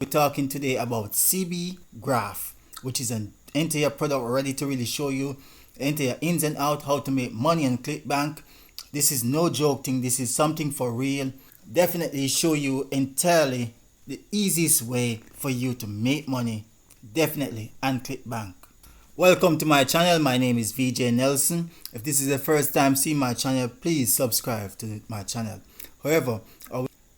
We're talking today about CBgraph, which is an entire product ready to really show you entire ins and out how to make money on Clickbank. This is no joke thing, this is something for real. Definitely show you entirely the easiest way for you to make money, definitely on Clickbank. Welcome to my channel. My name is VJ Nelson. If this is the first time seeing my channel, please subscribe to my channel. However,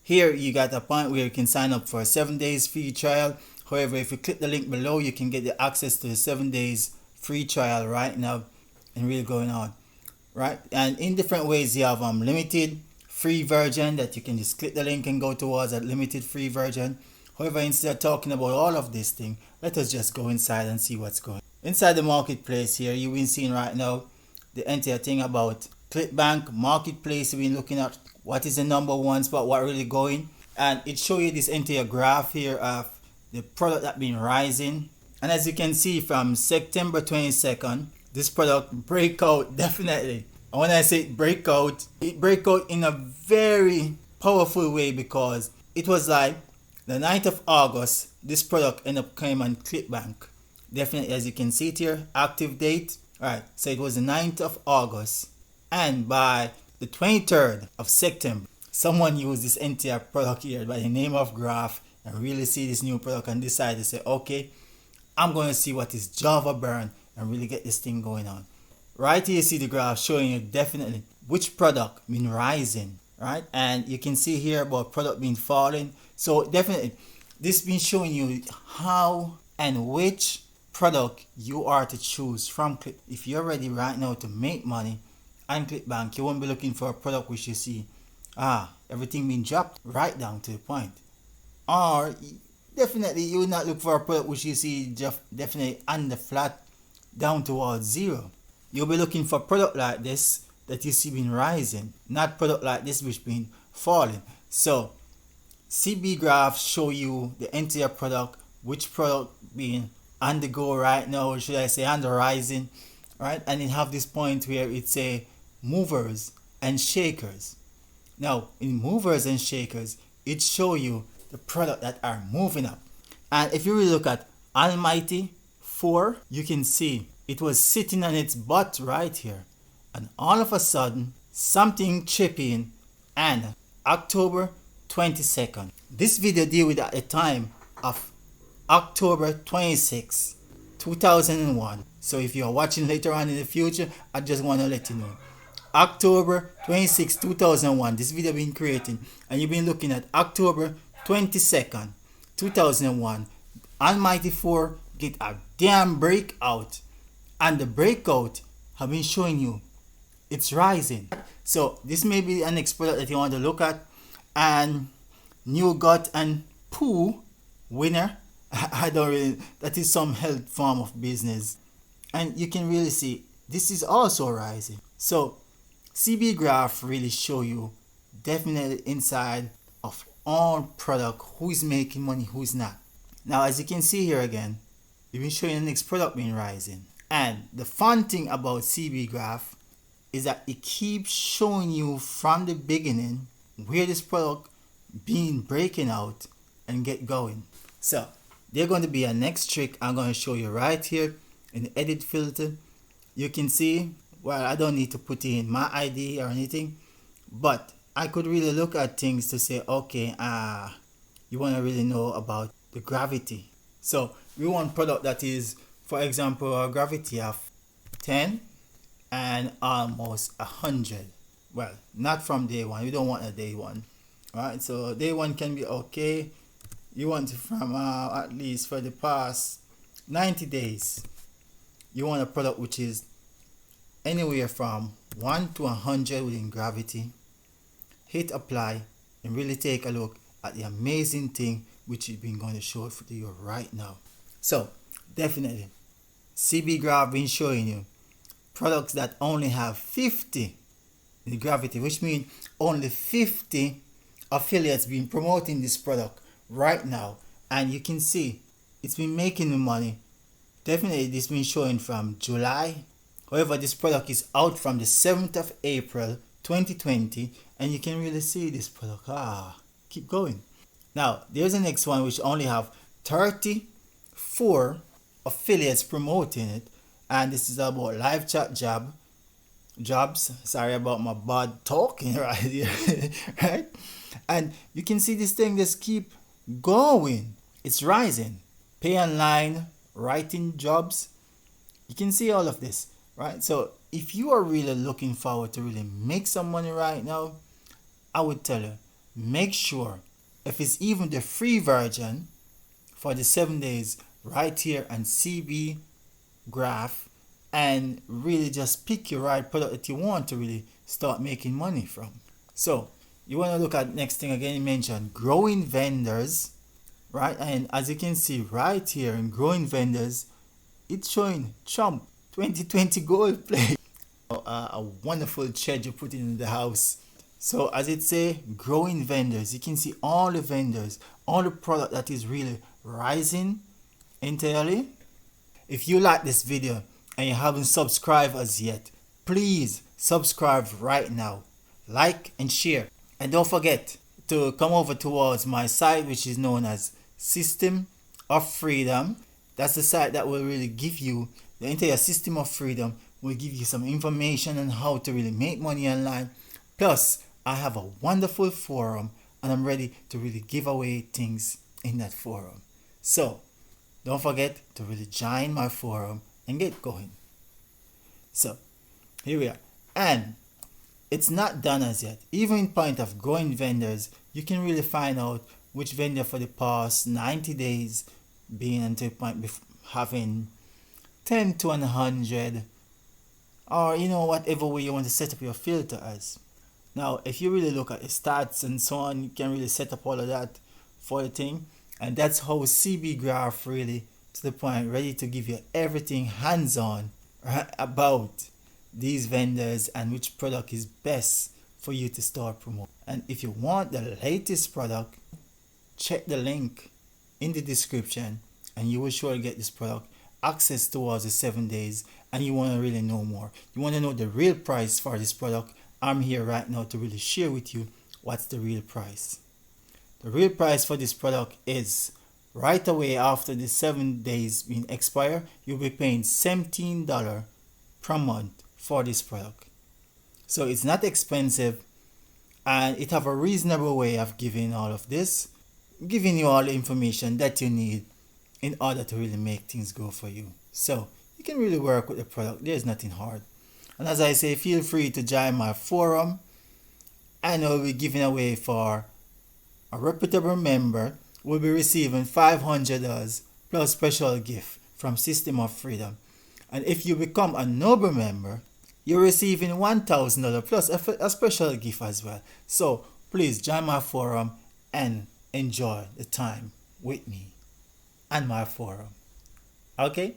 here you got a point where you can sign up for a 7 days free trial. However, if you click the link below, you can get the access to the 7 days free trial right now and really going on. Right? And in different ways, you have limited free version that you can just click the link and go towards that limited free version. However, instead of talking about all of this thing, let us just go inside and see what's going on. Inside the marketplace here, you've been seeing right now the entire thing about Clickbank marketplace. You've been looking at what is the number one spot, what really going, and it show you this entire graph here of the product that been rising. And as you can see, from September 22nd, this product break out definitely. And when I say break out, it break out in a very powerful way, because it was like the 9th of August, this product ended up coming on Clickbank. Definitely, as you can see it here, active date. Alright, so it was the 9th of August, and by the 23rd of September, someone used this entire product here by the name of Graph and really see this new product and decide to say, okay, I'm going to see what is Java burn and really get this thing going on. Right here you see the graph showing you definitely which product been rising, right? And you can see here about product being falling. So definitely this been showing you how and which product you are to choose from. If you're ready right now to make money on Clickbank, you won't be looking for a product which you see everything being dropped right down to the point. Or definitely you will not look for a product which you see just definitely on the flat down towards zero. You'll be looking for product like this that you see been rising, not product like this which been falling. So CBgraph show you the entire product, which product being on the go right now, or should I say on the rising, right? And it have this point where it say movers and shakers. Now in movers and shakers, it show you the product that are moving up. And if you really look at Almighty 4, you can see it was sitting on its butt right here, and all of a sudden something chip in, and October 22nd. This video deal with at the time of October 26, 2001. So if you are watching later on in the future, I just want to let you know. October 26, 2001, this video been creating, and you've been looking at October 22nd, 2001. Almighty 4 get a damn breakout, and the breakout have been showing you it's rising. So this may be an next product that you want to look at. And New Gut and Poo winner, I don't really, that is some health form of business, and you can really see this is also rising. So CBgraph really show you definitely inside of all product who is making money, who is not. Now as you can see here again, we've been showing the next product being rising. And the fun thing about CBgraph is that it keeps showing you from the beginning where this product been breaking out and get going. So they're going to be a next trick I'm going to show you right here in the edit filter. You can see, well, I don't need to put in my ID or anything, but I could really look at things to say, okay, you want to really know about the gravity. So we want product that is, for example, a gravity of 10 and almost 100. Well, not from day one. We don't want a day one. Alright, so day one can be okay. You want it from at least for the past 90 days. You want a product which is anywhere from 1 to 100 within gravity. Hit apply and really take a look at the amazing thing which is been going to show for you right now. So definitely CBgraph been showing you products that only have 50 in gravity, which means only 50 affiliates been promoting this product right now, and you can see it's been making the money. Definitely this been showing from July. However, this product is out from the 7th of April 2020, and you can really see this product keep going. Now, there's the next one which only have 34 affiliates promoting it. And this is about live chat jobs. Sorry about my bad talking right here. Right? And you can see this thing just keep going. It's rising. Pay online, writing jobs. You can see all of this, right? So if you are really looking forward to really make some money right now, I would tell you, make sure, if it's even the free version for the 7 days, right here on CBgraph, and really just pick your right product that you want to really start making money from. So you want to look at next thing again. You mentioned growing vendors, right? And as you can see right here in growing vendors, it's showing Trump 2020 gold play. A wonderful schedule put in the house. So as it say, growing vendors, you can see all the vendors, all the product that is really rising entirely. If you like this video and you haven't subscribed as yet, please subscribe right now, like and share, and don't forget to come over towards my site, which is known as System of Freedom. That's the site that will really give you the entire System of Freedom, will give you some information on how to really make money online. Plus, I have a wonderful forum and I'm ready to really give away things in that forum. So, don't forget to really join my forum and get going. So, here we are. And it's not done as yet. Even in point of growing vendors, you can really find out which vendor for the past 90 days being until point having 10 to 100, or whatever way you want to set up your filter as. Now if you really look at the stats and so on, you can really set up all of that for the thing, and that's how CBgraph really to the point ready to give you everything hands-on, right, about these vendors and which product is best for you to start promoting. And if you want the latest product, check the link in the description and you will surely get this product access towards the 7 days. And you want to really know more, you want to know the real price for this product, I'm here right now to really share with you what's the real price. The real price for this product is right away after the 7 days being expire, you'll be paying $17 per month for this product. So it's not expensive, and it have a reasonable way of giving all of this, giving you all the information that you need in order to really make things go for you. So you can really work with the product. There's nothing hard. And as I say, feel free to join my forum, and I'll be giving away for a reputable member. Will be receiving $500 plus special gift from System of Freedom. And if you become a noble member, you're receiving $1,000 plus a special gift as well. So please join my forum and enjoy the time with me and my forum. Okay?